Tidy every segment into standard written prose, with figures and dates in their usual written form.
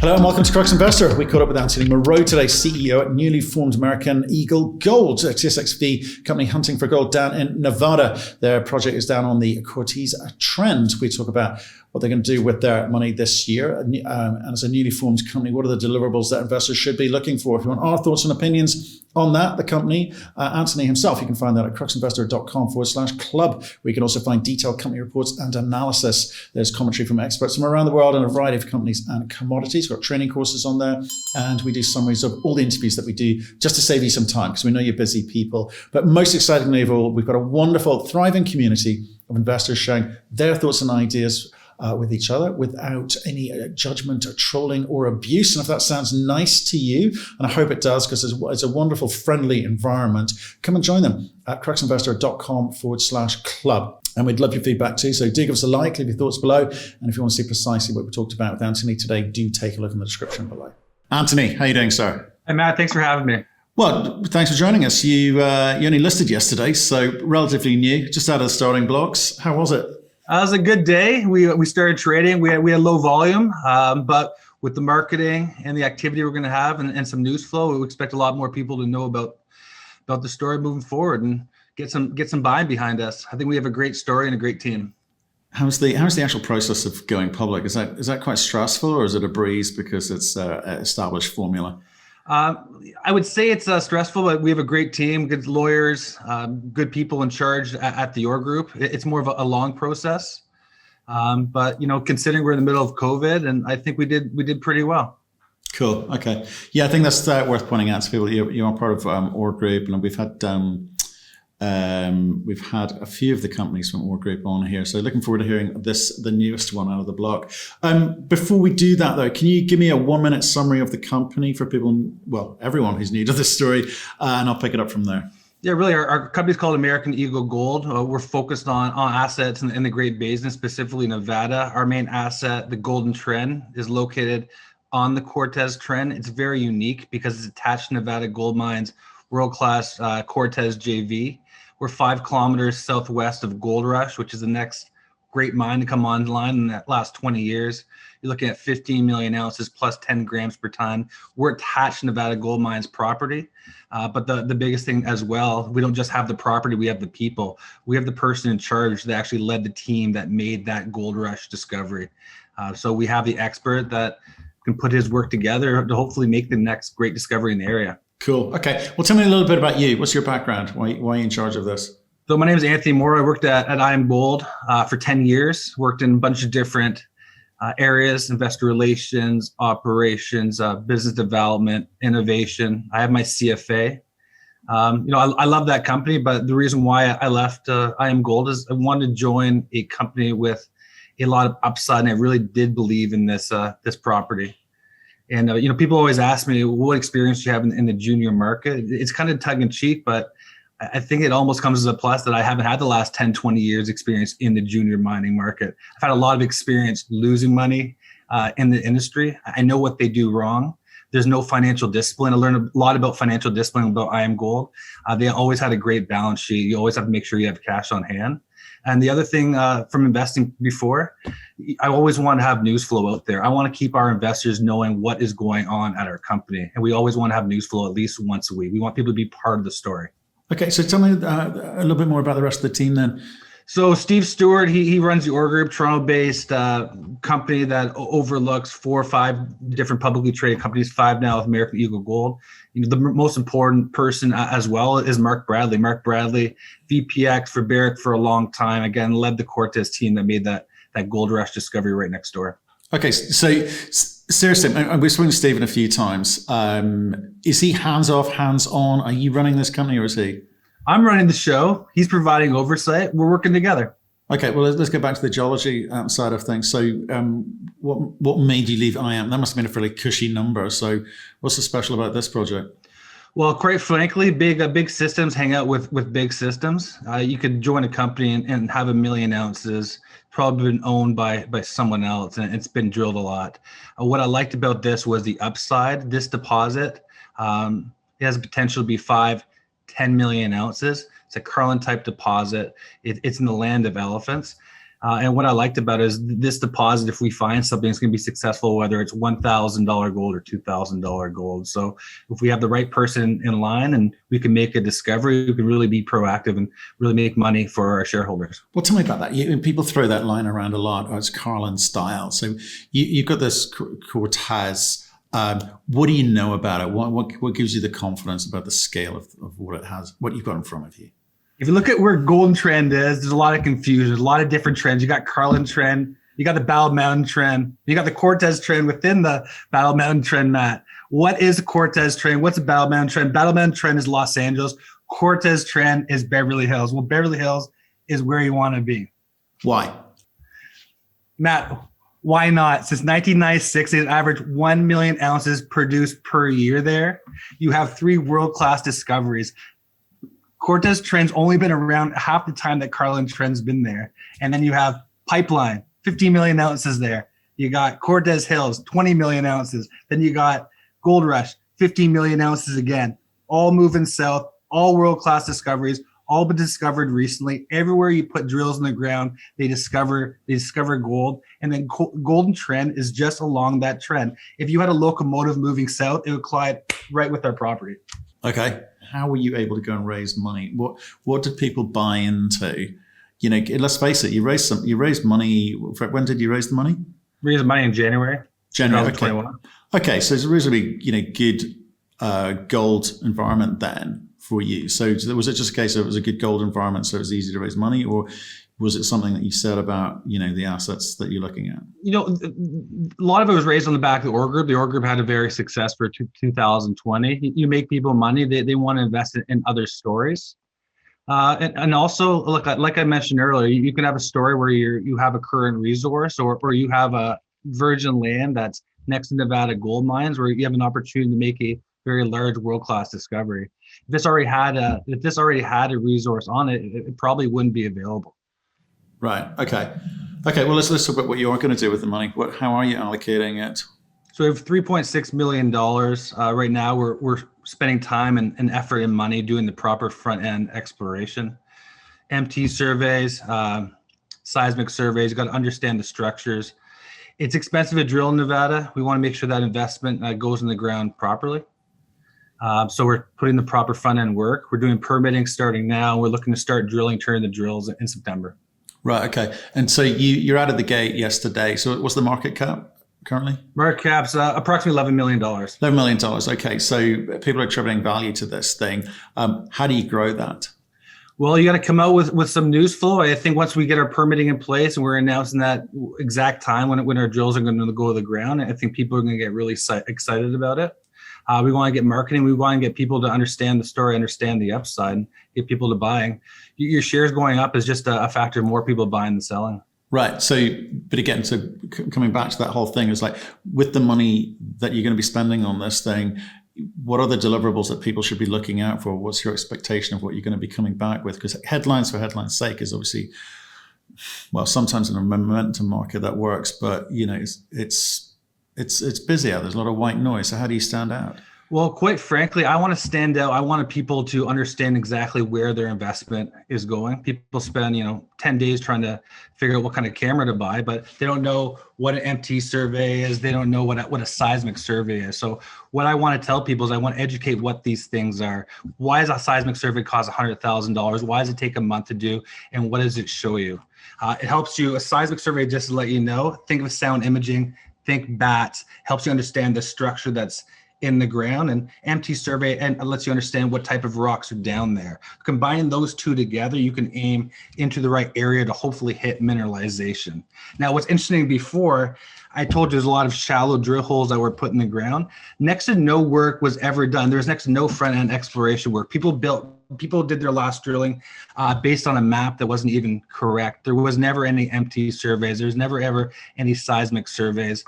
Hello and welcome to Crux Investor. We caught up with Anthony Moreau today, CEO at newly formed American Eagle Gold, a TSX-V company hunting for gold down in Nevada. Their project is down on the Cortez Trend. We talk about what they're going to do with their money this year. And as a newly formed company, what are the deliverables that investors should be looking for? If you want our thoughts and opinions on that, the company, Anthony himself, you can find that at cruxinvestor.com/club, where you can also find detailed company reports and analysis. There's commentary from experts from around the world on a variety of companies and commodities. We've got training courses on there, and we do summaries of all the interviews that we do just to save you some time, because we know you're busy people. But most excitingly of all, we've got a wonderful, thriving community of investors sharing their thoughts and ideas with each other without any judgment or trolling or abuse. And if that sounds nice to you, and I hope it does, because it's a wonderful, friendly environment, come and join them at cruxinvestor.com/club. And we'd love your feedback too. So do give us a like, leave your thoughts below. And if you want to see precisely what we talked about with Anthony today, do take a look in the description below. Anthony, how are you doing, sir? Hey, Matt, thanks for having me. Well, thanks for joining us. You only listed yesterday, so relatively new, just out of the starting blocks. How was it? It was a good day. We started trading. We had low volume, but with the marketing and the activity we're going to have and some news flow, we expect a lot more people to know about the story moving forward and get some buying behind us. I think we have a great story and a great team. How's the actual process of going public? Is that quite stressful, or is it a breeze because it's an established formula? I would say it's stressful, but we have a great team, good lawyers, good people in charge at the org group. It's more of a long process, but considering we're in the middle of COVID, and I think we did pretty well. Cool. Okay. Yeah, I think that's worth pointing out to people. You are part of org group, and we've had a few of the companies from org group on here. So looking forward to hearing the newest one out of the block. Before we do that though, can you give me a 1-minute summary of the company for people, well, everyone who's new to this story, and I'll pick it up from there. Yeah, really, our company's called American Eagle Gold. We're focused on assets in the Great Basin, specifically Nevada. Our main asset, the Golden Trend, is located on the Cortez Trend. It's very unique because it's attached to Nevada gold mines, world-class Cortez JV. We're 5 kilometers southwest of Gold Rush, which is the next great mine to come online in the last 20 years. You're looking at 15 million ounces plus 10 grams per ton. We're attached to Nevada Gold Mines property. But the biggest thing as well, we don't just have the property, we have the people. We have the person in charge that actually led the team that made that Gold Rush discovery. So we have the expert that can put his work together to hopefully make the next great discovery in the area. Cool. Okay. Well, tell me a little bit about you. What's your background? Why are you in charge of this? So my name is Anthony Moreau. I worked at IAMGOLD for 10 years, worked in a bunch of different areas, investor relations, operations, business development, innovation. I have my CFA. I love that company, but the reason why I left IAMGOLD is I wanted to join a company with a lot of upside, and I really did believe in this property. And, people always ask me, what experience do you have in the junior market? It's kind of tongue in cheek, but I think it almost comes as a plus that I haven't had the last 10, 20 years experience in the junior mining market. I've had a lot of experience losing money in the industry. I know what they do wrong. There's no financial discipline. I learned a lot about financial discipline about IAMGOLD. They always had a great balance sheet. You always have to make sure you have cash on hand. And the other thing from investing before, I always want to have news flow out there. I want to keep our investors knowing what is going on at our company. And we always want to have news flow at least once a week. We want people to be part of the story. Okay, so tell me a little bit more about the rest of the team then. So Steve Stewart, he runs the org group, Toronto-based company that overlooks 4 or 5 different publicly traded companies, 5 now with American Eagle Gold. The most important person as well is Mark Bradley. Mark Bradley, VPX for Barrick for a long time. Again, led the Cortez team that made that Gold Rush discovery right next door. Okay, so seriously, we've spoken to Stephen a few times. Is he hands-off, hands-on? Are you running this company, or is he? I'm running the show. He's providing oversight. We're working together. Okay, well, let's go back to the geology side of things. So what made you leave IAM? That must have been a fairly cushy number. So what's so special about this project? Well, quite frankly, big systems hang out with big systems. You could join a company and have 1 million ounces, probably been owned by someone else, and it's been drilled a lot. What I liked about this was the upside. This deposit, it has the potential to be 5-10 million ounces. It's a Carlin type deposit. It's in the land of elephants. And what I liked about it is this deposit, if we find something, it's going to be successful, whether it's $1,000 gold or $2,000 gold. So if we have the right person in line and we can make a discovery, we can really be proactive and really make money for our shareholders. Well, tell me about that. People throw that line around a lot. Oh, it's Carlin style. So you've got this Cortez. What do you know about it? What gives you the confidence about the scale of what it has, what you've got in front of you? If you look at where Golden Trend is, there's a lot of confusion. There's a lot of different trends. You got Carlin Trend, you got the Battle Mountain Trend, you got the Cortez Trend within the Battle Mountain Trend, Matt. What is a Cortez Trend? What's a Battle Mountain Trend? Battle Mountain Trend is Los Angeles. Cortez Trend is Beverly Hills. Well, Beverly Hills is where you want to be. Why? Matt, why not? Since 1996, it averaged 1 million ounces produced per year there. You have 3 world-class discoveries. Cortez Trend's only been around half the time that Carlin Trend's been there. And then you have Pipeline, 50 million ounces there. You got Cortez Hills, 20 million ounces. Then you got Gold Rush, 15 million ounces again. All moving south, all world-class discoveries, all been discovered recently. Everywhere you put drills in the ground, they discover gold. And then Golden Trend is just along that trend. If you had a locomotive moving south, it would collide right with our property. Okay. How were you able to go and raise money? What did people buy into? Let's face it, you raised money. When did you raise the money? Raised money in January. January 2021. Okay, so it's a reasonably good gold environment then for you. So was it just a case of it was a good gold environment, so it was easy to raise money, or was it something that you said about the assets that you're looking at? A lot of it was raised on the back of the Ore Group. The Ore Group had a very success for 2020. You make people money; they want to invest in other stories, and also look, like I mentioned earlier, you can have a story where you have a current resource, or you have a virgin land that's next to Nevada gold mines, where you have an opportunity to make a very large world-class discovery. If this already had a resource on it, it probably wouldn't be available. Right. Okay. Well, let's talk about what you are going to do with the money. How are you allocating it? So we have $3.6 million right now. We're spending time and effort and money doing the proper front end exploration, MT surveys, seismic surveys. You got to understand the structures. It's expensive to drill in Nevada. We want to make sure that investment goes in the ground properly. So we're putting the proper front end work. We're doing permitting starting now. We're looking to start turning the drills in September. Right. Okay. And so you're out of the gate yesterday. So what's the market cap currently? Market cap's approximately $11 million. $11 million. Okay. So people are attributing value to this thing. How do you grow that? Well, you got to come out with some news flow. I think once we get our permitting in place and we're announcing that exact time when our drills are going to go to the ground, I think people are going to get really excited about it. We want to get marketing. We want to get people to understand the story, understand the upside, and get people to buying. Your shares going up is just a factor of more people buying than selling. Right. So, but again, so coming back to that whole thing, is like with the money that you're going to be spending on this thing, what are the deliverables that people should be looking out for? What's your expectation of what you're going to be coming back with? Because headlines for headlines' sake is obviously, well, sometimes in a momentum market that works, but it's busy out. There's a lot of white noise. So how do you stand out? Well, quite frankly, I want to stand out. I want people to understand exactly where their investment is going. People spend, 10 days trying to figure out what kind of camera to buy, but they don't know what an MT survey is. They don't know what a seismic survey is. So what I want to tell people is I want to educate what these things are. Why does a seismic survey cost $100,000? Why does it take a month to do? And what does it show you? It helps you, a seismic survey, just to let you know, think of sound imaging, think bats, helps you understand the structure that's in the ground, and MT survey and lets you understand what type of rocks are down there. Combining those two together, you can aim into the right area to hopefully hit mineralization. Now, what's interesting, before I told you there's a lot of shallow drill holes that were put in the ground. Next to no work was ever done. There was next to no front end exploration work. People did their last drilling based on a map that wasn't even correct. There was never any MT surveys. There's never ever any seismic surveys.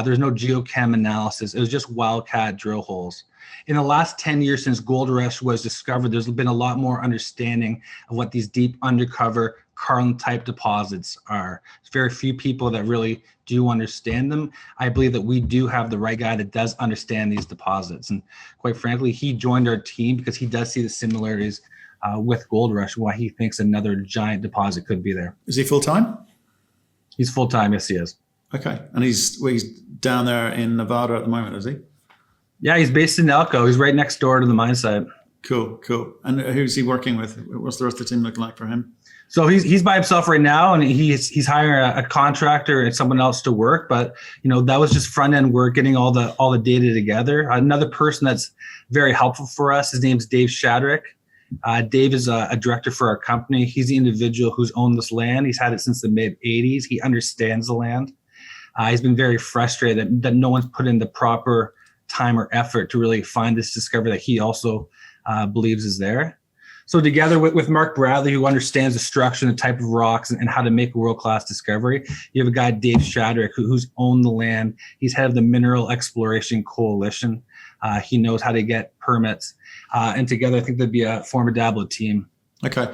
There's no geochem analysis. It was just wildcat drill holes. In the last 10 years since Gold Rush was discovered, there's been a lot more understanding of what these deep undercover Carlin type deposits are. There's very few people that really do understand them. I believe that we do have the right guy that does understand these deposits. And quite frankly, he joined our team because he does see the similarities with Gold Rush, why he thinks another giant deposit could be there. Is he full-time? He's full-time, yes he is. Okay. And he's down there in Nevada at the moment, is he? Yeah, he's based in Elko. He's right next door to the mine site. Cool. And who's he working with? What's the rest of the team looking like for him? So he's by himself right now, and he's hiring a contractor and someone else to work. But that was just front end work, getting all the data together. Another person that's very helpful for us, his name's Dave Shadrick. Dave is a director for our company. He's the individual who's owned this land. He's had it since the mid '80s. He understands the land. He's been very frustrated that no one's put in the proper time or effort to really find this discovery that he also believes is there. So together with Mark Bradley, who understands the structure and the type of rocks and how to make a world-class discovery, you have a guy, Dave Shadrick, who's owned the land. He's head of the Mineral Exploration Coalition. He knows how to get permits. And together, I think they'd be a formidable team. Okay.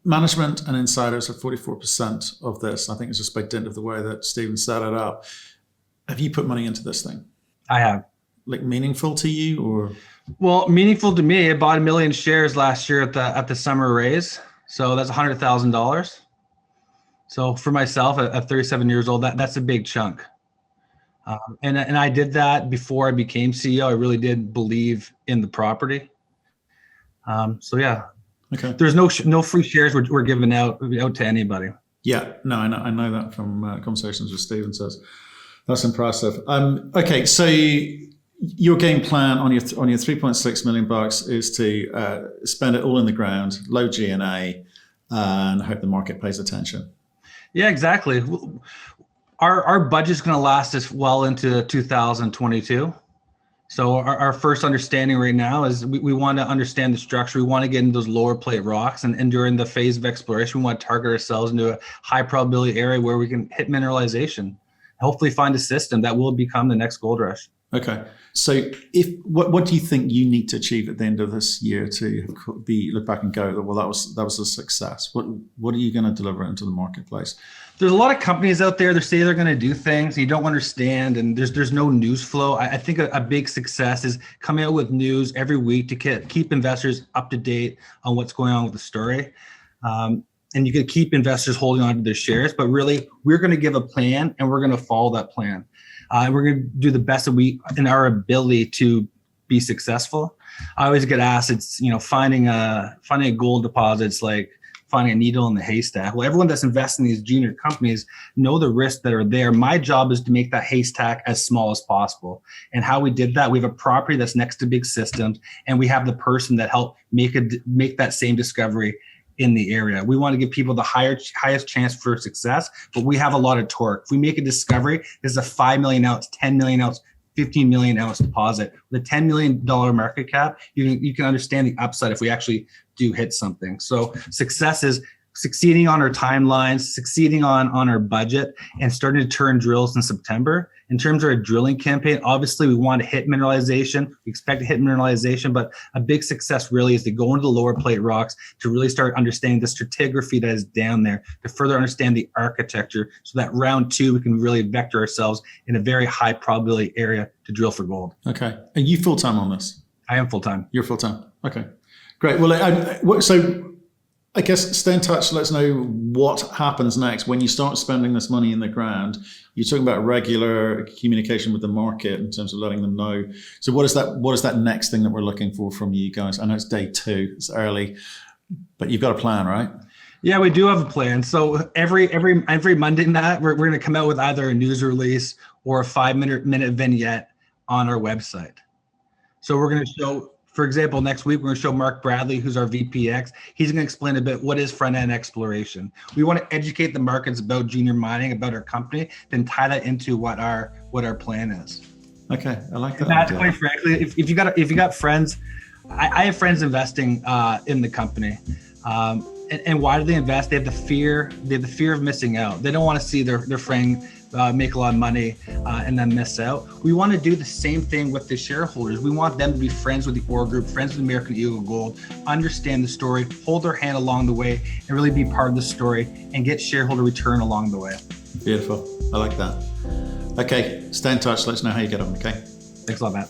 Management and insiders are 44% of this. I think it's just by dint of the way that Stephen set it up. Have you put money into this thing? I have. Like meaningful to you, or? Well, meaningful to me. I bought 1 million shares last year at the summer raise, so that's $100,000. So for myself, at 37 years old, that's a big chunk. And I did that before I became CEO. I really did believe in the property. So yeah. Okay. There's no free shares we're giving out to anybody. Yeah. No, I know that from conversations with Stephen. Says that's impressive. Okay, so. Your game plan on your $3.6 million is to spend it all in the ground, low G&A, and hope the market pays attention. Yeah, exactly. Our budget's going to last us well into 2022. So our first understanding right now is we want to understand the structure. We want to get into those lower plate rocks, and during the phase of exploration, we want to target ourselves into a high probability area where we can hit mineralization. Hopefully find a system that will become the next gold rush. Okay. So what do you think you need to achieve at the end of this year to look back and go, well, that was a success? What are you going to deliver into the marketplace? There's a lot of companies out there that say they're going to do things and you don't understand, and there's no news flow. I think a big success is coming out with news every week to keep investors up to date on what's going on with the story. And you can keep investors holding on to their shares, but really we're going to give a plan and we're going to follow that plan. And we're going to do the best that we in our ability to be successful. I always get asked, it's finding a gold deposit, it's like finding a needle in the haystack. Well, everyone that's investing in these junior companies know the risks that are there. My job is to make that haystack as small as possible. And how we did that, we have a property that's next to big systems, and we have the person that helped make that same discovery in the area. We want to give people the highest chance for success, but we have a lot of torque. If we make a discovery, there's a 5 million ounce, 10 million ounce, 15 million ounce deposit. With a $10 million market cap, you can understand the upside if we actually do hit something. So success is succeeding on our timelines, succeeding on our budget, and starting to turn drills in September. In terms of our drilling campaign, obviously we want to hit mineralization. We expect to hit mineralization, but a big success really is to go into the lower plate rocks to really start understanding the stratigraphy that is down there, to further understand the architecture, so that round 2 we can really vector ourselves in a very high probability area to drill for gold. Okay. Are you full-time on this? I am full-time. You're full-time. Okay. Great. Well, so I guess stay in touch. Let us know what happens next when you start spending this money in the ground. You're talking about regular communication with the market in terms of letting them know. So what is that next thing that we're looking for from you guys? I know it's day 2, it's early, but you've got a plan, right? Yeah, we do have a plan. So every Monday night, we're going to come out with either a news release or a 5-minute vignette on our website. So we're going to show, for example, next week, we're going to show Mark Bradley, who's our VPX. He's going to explain a bit what is front-end exploration. We want to educate the markets about junior mining, about our company, then tie that into what our plan is. Okay, I like that. And that's quite frankly, if you got friends, I have friends investing in the company. And why do they invest? They have the fear of missing out. They don't want to see their friend make a lot of money and then miss out. We want to do the same thing with the shareholders. We want them to be friends with the Ore Group, friends with American Eagle Gold, understand the story, hold their hand along the way, and really be part of the story and get shareholder return along the way. Beautiful. I like that. Okay, stay in touch. Let us know how you get on, okay? Thanks a lot, Matt.